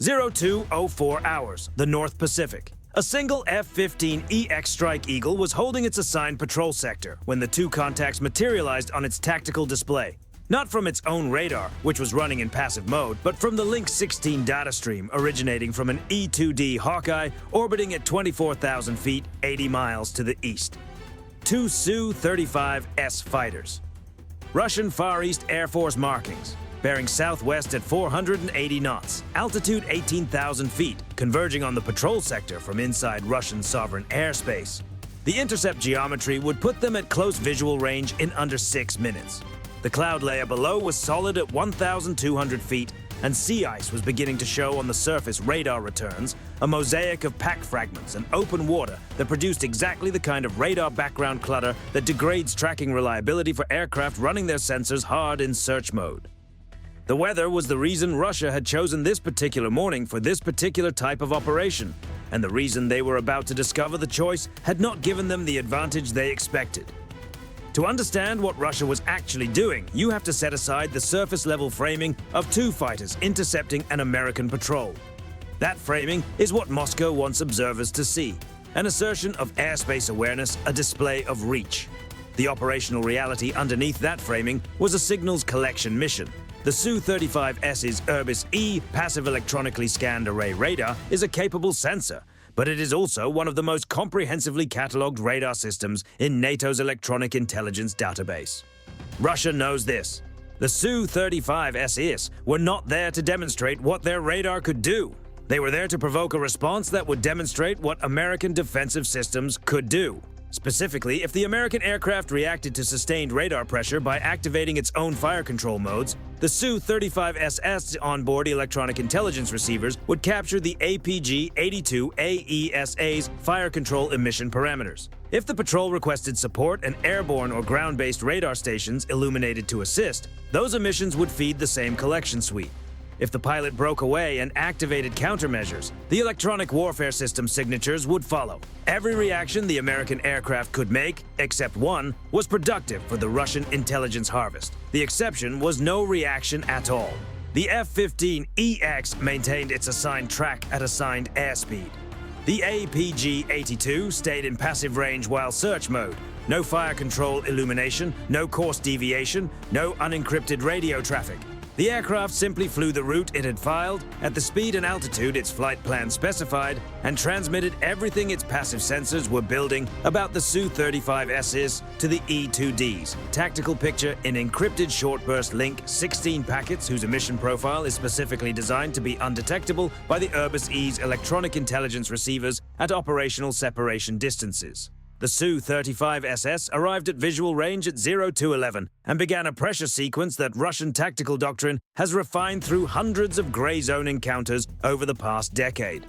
0204 hours, the North Pacific. A single F-15EX Strike Eagle was holding its assigned patrol sector when the two contacts materialized on its tactical display. Not from its own radar, which was running in passive mode, but from the Link 16 data stream originating from an E-2D Hawkeye orbiting at 24,000 feet, 80 miles to the east. Two Su-35S fighters. Russian Far East Air Force markings, bearing southwest at 480 knots, altitude 18,000 feet, converging on the patrol sector from inside Russian sovereign airspace. The intercept geometry would put them at close visual range in under 6 minutes. The cloud layer below was solid at 1,200 feet, and sea ice was beginning to show on the surface radar returns, a mosaic of pack fragments and open water that produced exactly the kind of radar background clutter that degrades tracking reliability for aircraft running their sensors hard in search mode. The weather was the reason Russia had chosen this particular morning for this particular type of operation, and the reason they were about to discover the choice had not given them the advantage they expected. To understand what Russia was actually doing, you have to set aside the surface-level framing of two fighters intercepting an American patrol. That framing is what Moscow wants observers to see, an assertion of airspace awareness, a display of reach. The operational reality underneath that framing was a signals collection mission. The Su-35S's Irbis-E passive electronically scanned array radar is a capable sensor, but it is also one of the most comprehensively catalogued radar systems in NATO's electronic intelligence database. Russia knows this. The Su-35Ss were not there to demonstrate what their radar could do. They were there to provoke a response that would demonstrate what American defensive systems could do. Specifically, if the American aircraft reacted to sustained radar pressure by activating its own fire control modes, the Su-35Ss onboard electronic intelligence receivers would capture the APG-82 AESA's fire control emission parameters. If the patrol requested support and airborne or ground-based radar stations illuminated to assist, those emissions would feed the same collection suite. If the pilot broke away and activated countermeasures, the electronic warfare system signatures would follow. Every reaction the American aircraft could make, except one, was productive for the Russian intelligence harvest. The exception was no reaction at all. The F-15EX maintained its assigned track at assigned airspeed. The APG-82 stayed in passive range while search mode. No fire control illumination, no course deviation, no unencrypted radio traffic. The aircraft simply flew the route it had filed, at the speed and altitude its flight plan specified, and transmitted everything its passive sensors were building about the Su-35Ss to the E-2Ds. Tactical picture in encrypted short-burst Link 16 packets whose emission profile is specifically designed to be undetectable by the Irbis-E's electronic intelligence receivers at operational separation distances. The Su-35Ss arrived at visual range at 0211 and began a pressure sequence that Russian tactical doctrine has refined through hundreds of gray zone encounters over the past decade.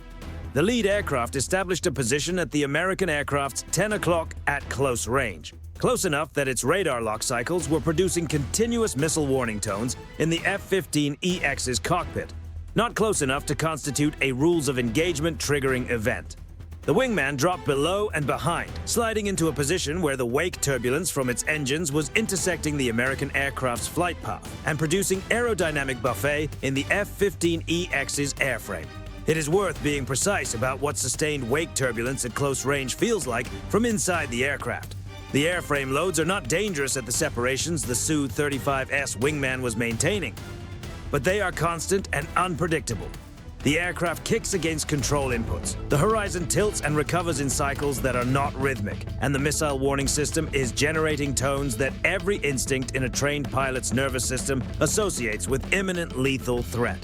The lead aircraft established a position at the American aircraft's 10 o'clock at close range, close enough that its radar lock cycles were producing continuous missile warning tones in the F-15EX's cockpit, not close enough to constitute a rules of engagement triggering event. The wingman dropped below and behind, sliding into a position where the wake turbulence from its engines was intersecting the American aircraft's flight path and producing aerodynamic buffet in the F-15EX's airframe. It is worth being precise about what sustained wake turbulence at close range feels like from inside the aircraft. The airframe loads are not dangerous at the separations the Su-35S wingman was maintaining, but they are constant and unpredictable. The aircraft kicks against control inputs. The horizon tilts and recovers in cycles that are not rhythmic, and the missile warning system is generating tones that every instinct in a trained pilot's nervous system associates with imminent lethal threat.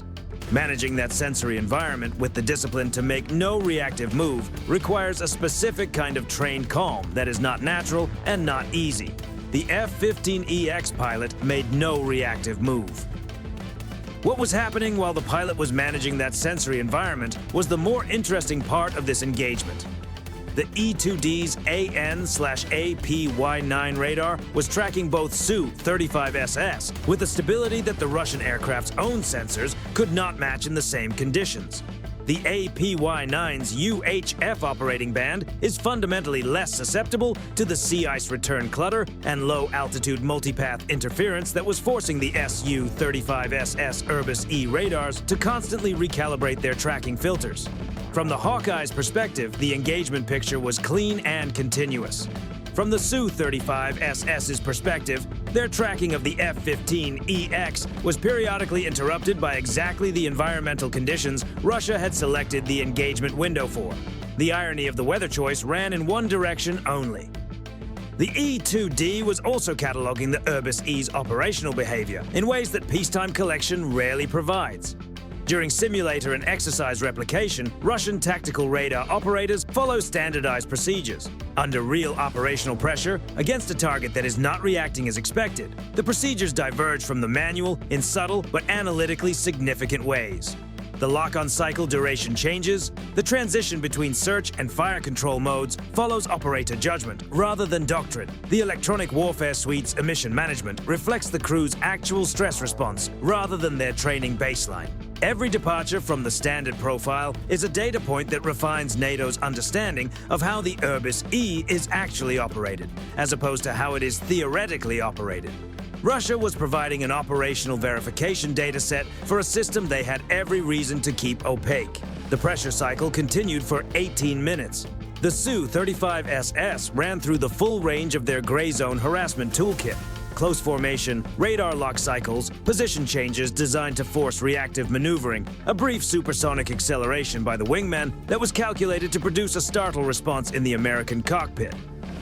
Managing that sensory environment with the discipline to make no reactive move requires a specific kind of trained calm that is not natural and not easy. The F-15EX pilot made no reactive move. What was happening while the pilot was managing that sensory environment was the more interesting part of this engagement. The E-2D's AN/APY-9 radar was tracking both Su-35Ss with a stability that the Russian aircraft's own sensors could not match in the same conditions. The APY-9's UHF operating band is fundamentally less susceptible to the sea ice return clutter and low-altitude multipath interference that was forcing the Su-35SS Urbis-E radars to constantly recalibrate their tracking filters. From the Hawkeye's perspective, the engagement picture was clean and continuous. From the Su-35SS's perspective, their tracking of the F-15EX was periodically interrupted by exactly the environmental conditions Russia had selected the engagement window for. The irony of the weather choice ran in one direction only. The E-2D was also cataloging the Urbis-E's operational behavior in ways that peacetime collection rarely provides. During simulator and exercise replication, Russian tactical radar operators follow standardized procedures. Under real operational pressure, against a target that is not reacting as expected, the procedures diverge from the manual in subtle but analytically significant ways. The lock-on cycle duration changes, the transition between search and fire control modes follows operator judgment rather than doctrine. The electronic warfare suite's emission management reflects the crew's actual stress response rather than their training baseline. Every departure from the standard profile is a data point that refines NATO's understanding of how the Urbis-E is actually operated, as opposed to how it is theoretically operated. Russia was providing an operational verification dataset for a system they had every reason to keep opaque. The pressure cycle continued for 18 minutes. The Su-35SS ran through the full range of their gray zone harassment toolkit. Close formation, radar lock cycles, position changes designed to force reactive maneuvering, a brief supersonic acceleration by the wingman that was calculated to produce a startle response in the American cockpit.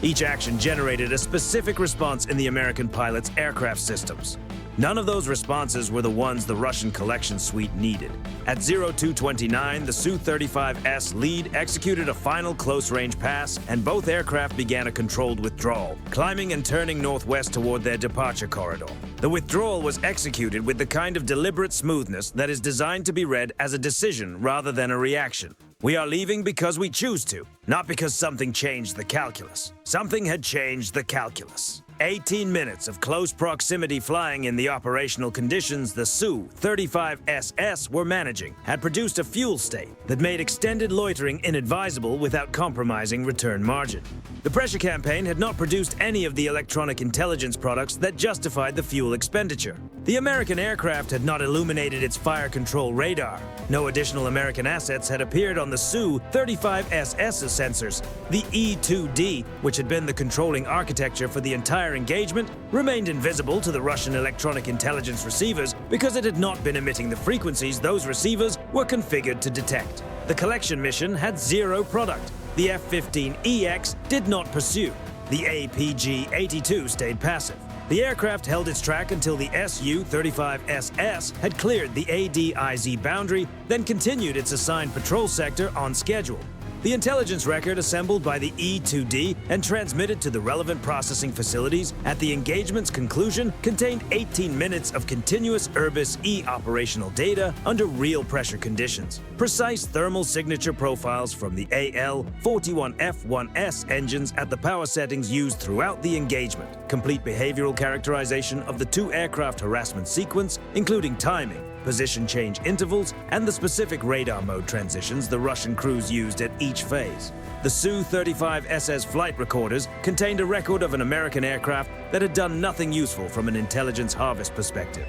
Each action generated a specific response in the American pilot's aircraft systems. None of those responses were the ones the Russian collection suite needed. At 0229, the Su-35S lead executed a final close-range pass, and both aircraft began a controlled withdrawal, climbing and turning northwest toward their departure corridor. The withdrawal was executed with the kind of deliberate smoothness that is designed to be read as a decision rather than a reaction. We are leaving because we choose to, not because something changed the calculus. Something had changed the calculus. 18 minutes of close proximity flying in the operational conditions the Su-35SS were managing had produced a fuel state that made extended loitering inadvisable without compromising return margin. The pressure campaign had not produced any of the electronic intelligence products that justified the fuel expenditure. The American aircraft had not illuminated its fire control radar. No additional American assets had appeared on the Su-35SS's sensors. The E-2D, which had been the controlling architecture for the entire engagement, remained invisible to the Russian electronic intelligence receivers because it had not been emitting the frequencies those receivers were configured to detect. The collection mission had zero product. The F-15EX did not pursue. The APG-82 stayed passive. The aircraft held its track until the Su-35SS had cleared the ADIZ boundary, then continued its assigned patrol sector on schedule. The intelligence record assembled by the E-2D and transmitted to the relevant processing facilities at the engagement's conclusion contained 18 minutes of continuous Urbis-E operational data under real pressure conditions. Precise thermal signature profiles from the AL-41F1S engines at the power settings used throughout the engagement. Complete behavioral characterization of the two aircraft harassment sequence, including timing, position change intervals, and the specific radar mode transitions the Russian crews used at each phase. The Su-35SS flight recorders contained a record of an American aircraft that had done nothing useful from an intelligence harvest perspective.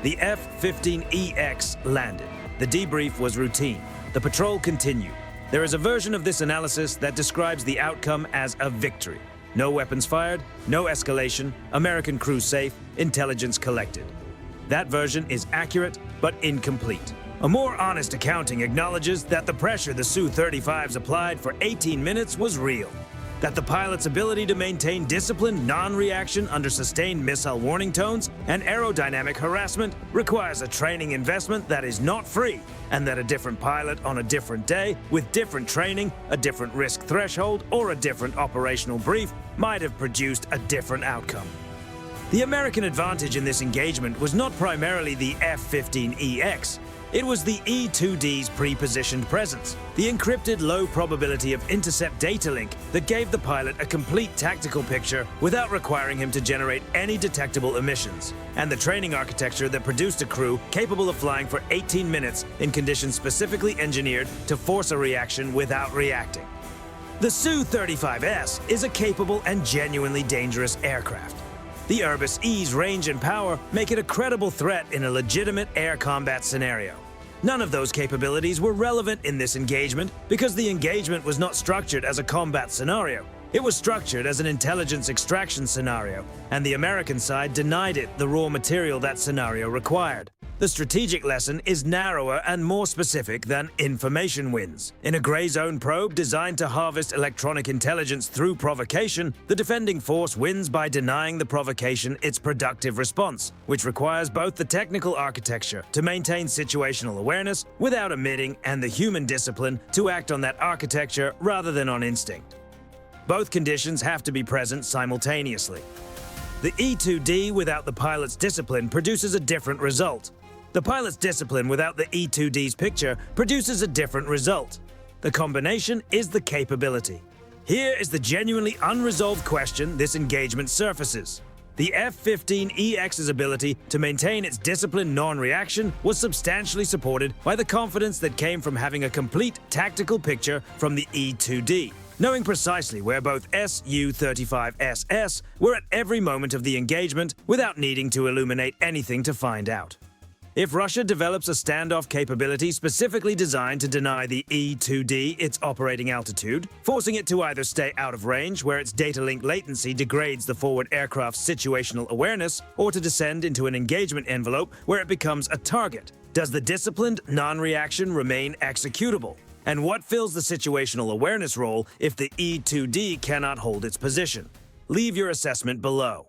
The F-15EX landed. The debrief was routine. The patrol continued. There is a version of this analysis that describes the outcome as a victory. No weapons fired, no escalation, American crew safe, intelligence collected. That version is accurate, but incomplete. A more honest accounting acknowledges that the pressure the Su-35s applied for 18 minutes was real, that the pilot's ability to maintain disciplined non-reaction under sustained missile warning tones and aerodynamic harassment requires a training investment that is not free, and that a different pilot on a different day, with different training, a different risk threshold, or a different operational brief might have produced a different outcome. The American advantage in this engagement was not primarily the F-15EX. It was the E-2D's pre-positioned presence, the encrypted low probability of intercept data link that gave the pilot a complete tactical picture without requiring him to generate any detectable emissions, and the training architecture that produced a crew capable of flying for 18 minutes in conditions specifically engineered to force a reaction without reacting. The Su-35S is a capable and genuinely dangerous aircraft. The Airbus E's range and power make it a credible threat in a legitimate air combat scenario. None of those capabilities were relevant in this engagement because the engagement was not structured as a combat scenario. It was structured as an intelligence extraction scenario, and the American side denied it the raw material that scenario required. The strategic lesson is narrower and more specific than information wins. In a gray zone probe designed to harvest electronic intelligence through provocation, the defending force wins by denying the provocation its productive response, which requires both the technical architecture to maintain situational awareness without omitting and the human discipline to act on that architecture rather than on instinct. Both conditions have to be present simultaneously. The E-2D without the pilot's discipline produces a different result. The pilot's discipline without the E-2D's picture produces a different result. The combination is the capability. Here is the genuinely unresolved question this engagement surfaces. The F-15EX's ability to maintain its disciplined non-reaction was substantially supported by the confidence that came from having a complete tactical picture from the E-2D, knowing precisely where both Su-35SS were at every moment of the engagement without needing to illuminate anything to find out. If Russia develops a standoff capability specifically designed to deny the E-2D its operating altitude, forcing it to either stay out of range where its data link latency degrades the forward aircraft's situational awareness, or to descend into an engagement envelope where it becomes a target, does the disciplined non-reaction remain executable? And what fills the situational awareness role if the E-2D cannot hold its position? Leave your assessment below.